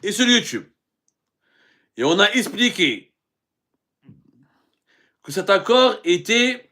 et sur YouTube. Et on a expliqué que cet accord était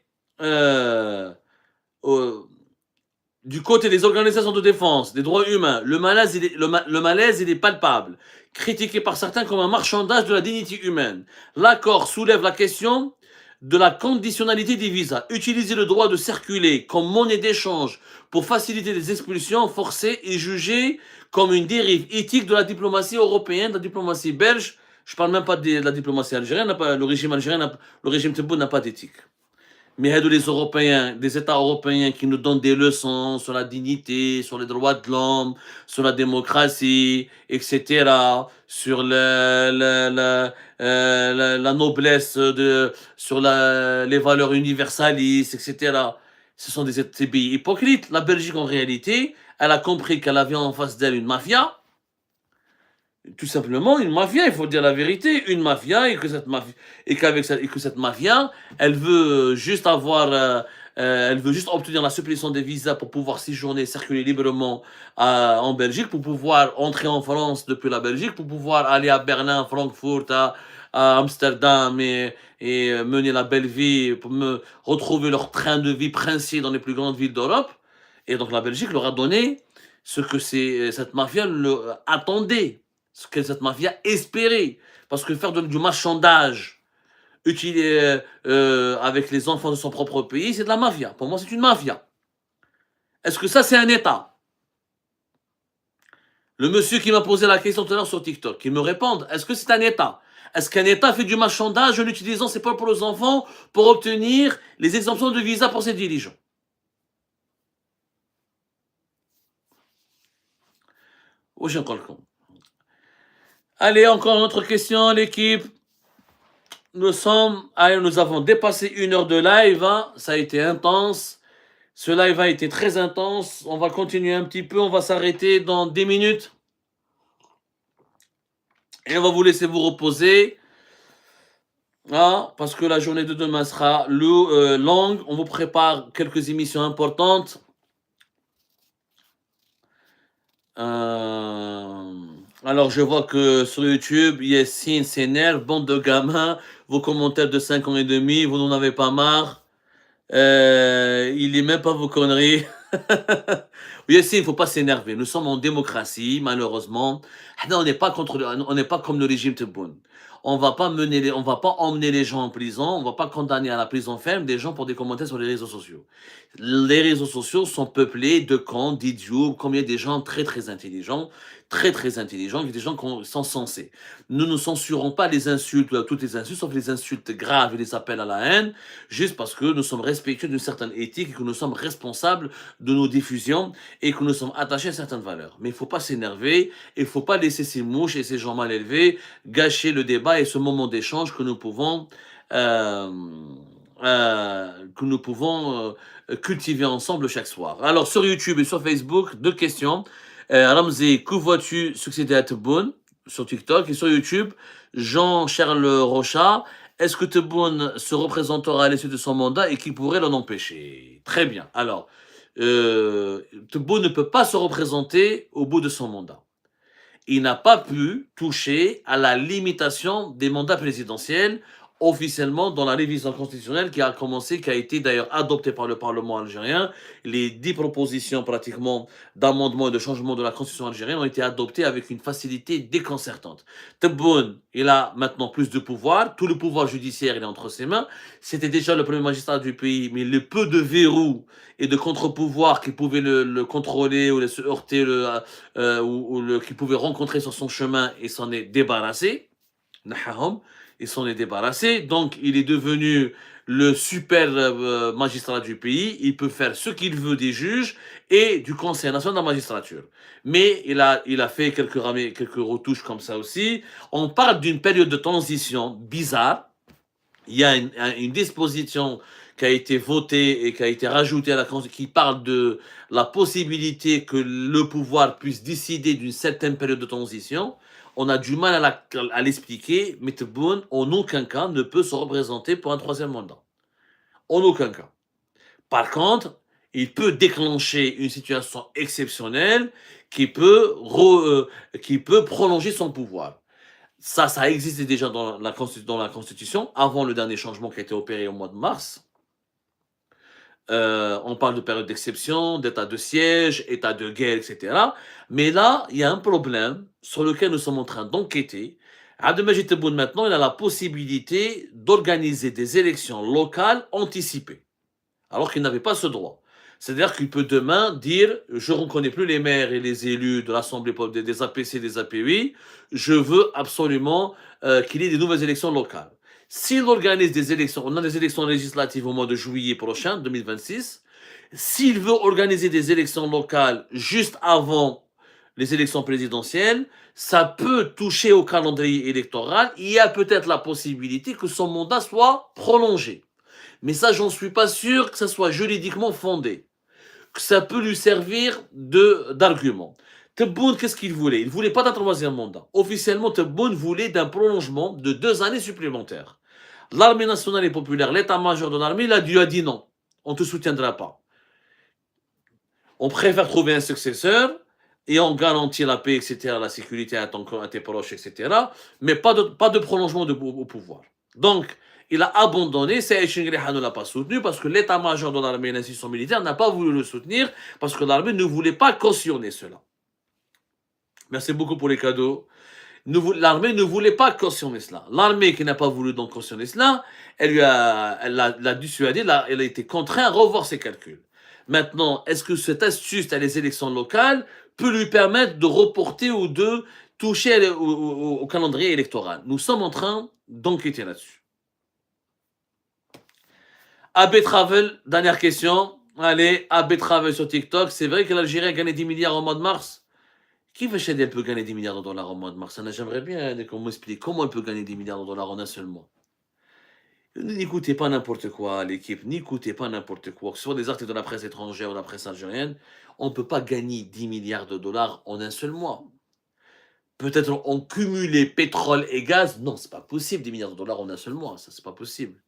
du côté des organisations de défense des droits humains. Le malaise, il est palpable, critiqué par certains comme un marchandage de la dignité humaine. L'accord soulève la question de la conditionnalité des visas. Utiliser le droit de circuler comme monnaie d'échange pour faciliter les expulsions forcées est jugé comme une dérive éthique de la diplomatie européenne, de la diplomatie belge. Je ne parle même pas de la diplomatie algérienne. Le régime algérien, le régime Tebboune n'a pas d'éthique. Mais les Européens, des États européens qui nous donnent des leçons sur la dignité, sur les droits de l'homme, sur la démocratie, etc., sur la noblesse, sur les valeurs universalistes, etc. Ce sont des pays hypocrites. La Belgique, en réalité, elle a compris qu'elle avait en face d'elle une mafia. Tout simplement une mafia, il faut dire la vérité, une mafia, et que cette mafia, elle veut juste elle veut juste obtenir la suppression des visas pour pouvoir séjourner, circuler librement en Belgique, pour pouvoir entrer en France depuis la Belgique, pour pouvoir aller à Berlin, Francfort, à Amsterdam et mener la belle vie, pour retrouver leur train de vie princier dans les plus grandes villes d'Europe. Et donc la Belgique leur a donné ce que cette mafia attendait. Ce que cette mafia espérait. Parce que faire du marchandage avec les enfants de son propre pays, c'est de la mafia. Pour moi, c'est une mafia. Est-ce que ça, c'est un État? Le monsieur qui m'a posé la question tout à l'heure sur TikTok, qui me réponde, est-ce que c'est un État? Est-ce qu'un État fait du marchandage en utilisant ses propres enfants pour obtenir les exemptions de visa pour ses dirigeants? Oh, j'ai encore le con. Allez, encore une autre question, l'équipe. Nous avons dépassé 1 heure de live, hein. Ça a été intense. Ce live a été très intense. On va continuer un petit peu, on va s'arrêter dans 10 minutes. Et on va vous laisser vous reposer. Hein, parce que la journée de demain sera longue. On vous prépare quelques émissions importantes. Alors, je vois que sur YouTube, Yassine s'énerve, bande de gamins, vos commentaires de 5 ans et demi, vous n'en avez pas marre. Il n'est même pas vos conneries. Yassine, il ne faut pas s'énerver. Nous sommes en démocratie, malheureusement. On n'est pas comme le régime Tebboune. On va pas emmener les gens en prison, on va pas condamner à la prison ferme des gens pour des commentaires sur les réseaux sociaux. Les réseaux sociaux sont peuplés de cons, d'idiots, comme il y a des gens très très intelligents, des gens qui sont sensés. Nous ne censurons pas les insultes, toutes les insultes, sauf les insultes graves et les appels à la haine, juste parce que nous sommes respectueux d'une certaine éthique et que nous sommes responsables de nos diffusions et que nous sommes attachés à certaines valeurs. Mais il ne faut pas s'énerver, il ne faut pas laisser ces mouches et ces gens mal élevés gâcher le débat et ce moment d'échange que nous pouvons cultiver ensemble chaque soir. Alors sur YouTube et sur Facebook, 2 questions. Ramzi, que vois-tu succéder à Tebboune sur TikTok et sur YouTube? Jean-Charles Rocha, est-ce que Tebboune se représentera à l'issue de son mandat et qui pourrait l'en empêcher? Très bien. Alors, Tebboune ne peut pas se représenter au bout de son mandat. Il n'a pas pu toucher à la limitation des mandats présidentiels officiellement dans la révision constitutionnelle qui a été d'ailleurs adoptée par le Parlement algérien. Les 10 propositions pratiquement d'amendement et de changement de la constitution algérienne ont été adoptées avec une facilité déconcertante. Tebboune, il a maintenant plus de pouvoir, tout le pouvoir judiciaire il est entre ses mains. C'était déjà le premier magistrat du pays, mais le peu de verrous et de contre-pouvoirs qui pouvaient le contrôler ou se heurter qu'il pouvait rencontrer sur son chemin, et s'en est débarrassé. Il s'en est débarrassé, donc il est devenu le super magistrat du pays. Il peut faire ce qu'il veut des juges et du Conseil national de la magistrature. Mais il a fait quelques retouches comme ça aussi. On parle d'une période de transition bizarre, il y a une disposition qui a été votée et qui a été rajoutée à la Constitution qui parle de la possibilité que le pouvoir puisse décider d'une certaine période de transition. On a du mal à l'expliquer, mais Tebboune, en aucun cas, ne peut se représenter pour un troisième mandat. En aucun cas. Par contre, il peut déclencher une situation exceptionnelle qui peut prolonger son pouvoir. Ça existait déjà dans la Constitution, avant le dernier changement qui a été opéré au mois de mars. On parle de période d'exception, d'état de siège, état de guerre, etc. Mais là, il y a un problème sur lequel nous sommes en train d'enquêter. Abdelmajid Tebboune, maintenant, il a la possibilité d'organiser des élections locales anticipées, alors qu'il n'avait pas ce droit. C'est-à-dire qu'il peut demain dire je ne reconnais plus les maires et les élus de l'Assemblée des APC, des API, je veux absolument qu'il y ait des nouvelles élections locales. S'il organise des élections, on a des élections législatives au mois de juillet prochain, 2026, s'il veut organiser des élections locales juste avant les élections présidentielles, ça peut toucher au calendrier électoral. Il y a peut-être la possibilité que son mandat soit prolongé. Mais ça, j'en suis pas sûr que ça soit juridiquement fondé, que ça peut lui servir d'argument. Tebboune, qu'est-ce qu'il voulait? Il ne voulait pas d'un troisième mandat. Officiellement, Tebboune voulait d'un prolongement de 2 années supplémentaires. L'armée nationale et populaire, l'état-major de l'armée, il a dit non, on ne te soutiendra pas. On préfère trouver un successeur et on garantit la paix, etc., la sécurité à tes proches, etc., mais pas de prolongement au pouvoir. Donc, il a abandonné, Saïd Chingriha ne l'a pas soutenu parce que l'état-major de l'armée et l'institution militaire n'a pas voulu le soutenir parce que l'armée ne voulait pas cautionner cela. Merci beaucoup pour les cadeaux. L'armée ne voulait pas cautionner cela. L'armée qui n'a pas voulu donc cautionner cela, elle l'a dissuadé, elle a été contrainte à revoir ses calculs. Maintenant, est-ce que cette astuce à les élections locales peut lui permettre de reporter ou de toucher au calendrier électoral? Nous sommes en train d'enquêter là-dessus. AB Travel, dernière question. Allez, AB Travel sur TikTok. C'est vrai que l'Algérie a gagné 10 milliards au mois de mars? Qui veut elle peut gagner 10 milliards de dollars au mois de mars? J'aimerais bien qu'on m'explique comment elle peut gagner 10 milliards de dollars en un seul mois. N'écoutez pas n'importe quoi, l'équipe, n'écoutez pas n'importe quoi. Que ce soit des articles de la presse étrangère ou de la presse algérienne, on ne peut pas gagner 10 milliards de dollars en un seul mois. Peut-être en cumulé pétrole et gaz, non, c'est pas possible, 10 milliards de dollars en un seul mois, ça c'est pas possible.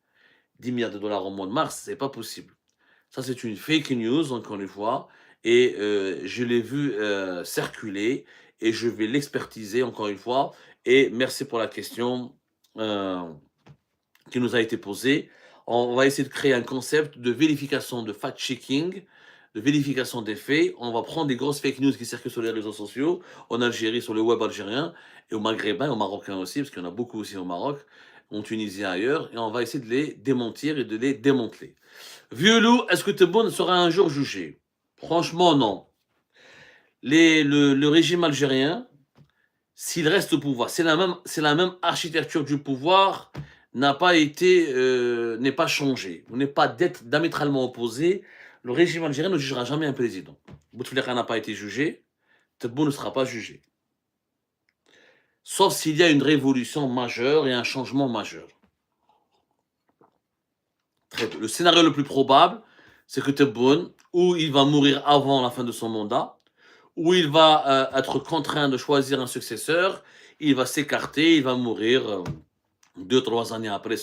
10 milliards de dollars au mois de mars, c'est pas possible. Ça c'est une fake news, encore une fois, et je l'ai vu circuler, et je vais l'expertiser encore une fois, et merci pour la question qui nous a été posée. On va essayer de créer un concept de vérification, de fact-checking, de vérification des faits. On va prendre des grosses fake news qui circulent sur les réseaux sociaux, en Algérie, sur le web algérien, et au Maghrébin, au Marocain aussi, parce qu'il y en a beaucoup aussi au Maroc, en Tunisie et ailleurs, et on va essayer de les démentir et de les démanteler. Vieux loup, est-ce que Tebboune sera un jour jugé? Franchement, non. Le régime algérien, s'il reste au pouvoir, c'est la même architecture du pouvoir, n'est pas changée, n'est pas diamétralement opposée. Le régime algérien ne jugera jamais un président. Bouteflika n'a pas été jugé, Tebboune ne sera pas jugé. Sauf s'il y a une révolution majeure et un changement majeur. Le scénario le plus probable, c'est que Tebboune, ou il va mourir avant la fin de son mandat, ou il va être contraint de choisir un successeur, il va s'écarter, il va mourir 2-3 années après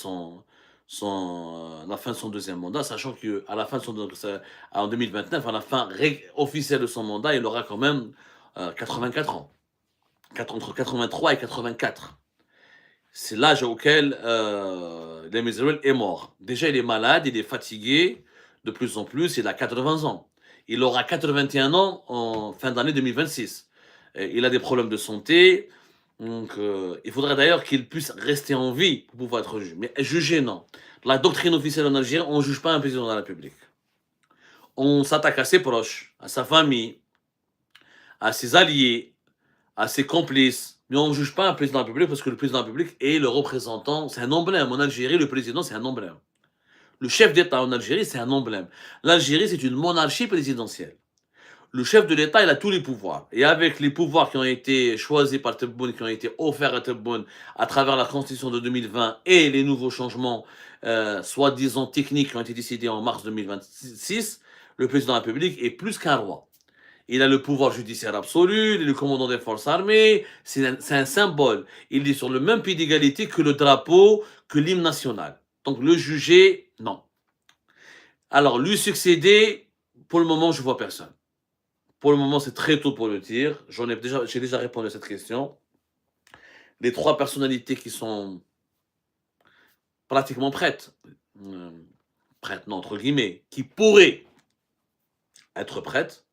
la fin de son deuxième mandat, sachant qu'à la fin en 2029, à la fin officielle de son mandat, il aura quand même 84 ans. Entre 83 et 84. C'est l'âge auquel Lemizerel est mort. Déjà, il est malade, il est fatigué de plus en plus, il a 80 ans. Il aura 81 ans en fin d'année 2026. Il a des problèmes de santé, donc il faudrait d'ailleurs qu'il puisse rester en vie pour pouvoir être jugé. Mais jugé, non. La doctrine officielle en Algérie, on ne juge pas un président de la République. On s'attaque à ses proches, à sa famille, à ses alliés, à ses complices. Mais on ne juge pas un président de la République parce que le président de la République est le représentant, c'est un emblème. En Algérie, le président, c'est un emblème. Le chef d'État en Algérie, c'est un emblème. L'Algérie, c'est une monarchie présidentielle. le chef de l'État, il a tous les pouvoirs. Et avec les pouvoirs qui ont été choisis par Tebboune, qui ont été offerts à Tebboune à travers la Constitution de 2020 et les nouveaux changements, soi-disant techniques qui ont été décidés en mars 2026, le président de la République est plus qu'un roi. Il a le pouvoir judiciaire absolu, il est le commandant des forces armées, c'est un symbole. Il est sur le même pied d'égalité que le drapeau, que l'hymne national. Donc le juger, non. Alors, lui succéder, pour le moment, je ne vois personne. Pour le moment, c'est très tôt pour le dire. J'ai déjà répondu à cette question. Les 3 personnalités qui sont pratiquement prêtes, prêtes, non, entre guillemets, qui pourraient être prêtes,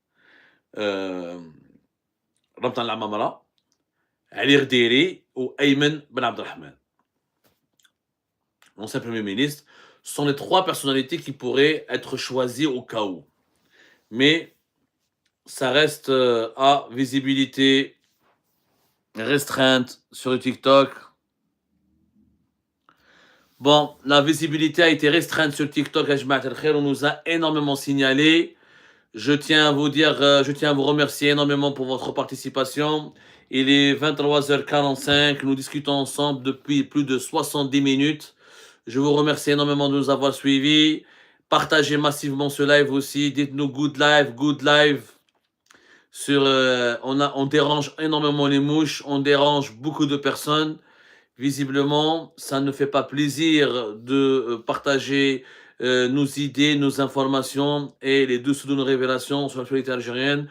Ramtan Lamamara, Ali Rderi ou Ayman Ben Abdelrahman, l'ancien Premier ministre, sont les 3 personnalités qui pourraient être choisies au cas où. Mais ça reste à visibilité restreinte sur le TikTok. Bon, la visibilité a été restreinte sur TikTok, on nous a énormément signalé. Je tiens à vous dire, je tiens à vous remercier énormément pour votre participation. Il est 23h45, nous discutons ensemble depuis plus de 70 minutes. Je vous remercie énormément de nous avoir suivis. Partagez massivement ce live aussi. Dites-nous good live. On dérange énormément les mouches, on dérange beaucoup de personnes. Visiblement, ça ne fait pas plaisir de partager nos idées, nos informations et les dessous de nos révélations sur l'actualité algérienne.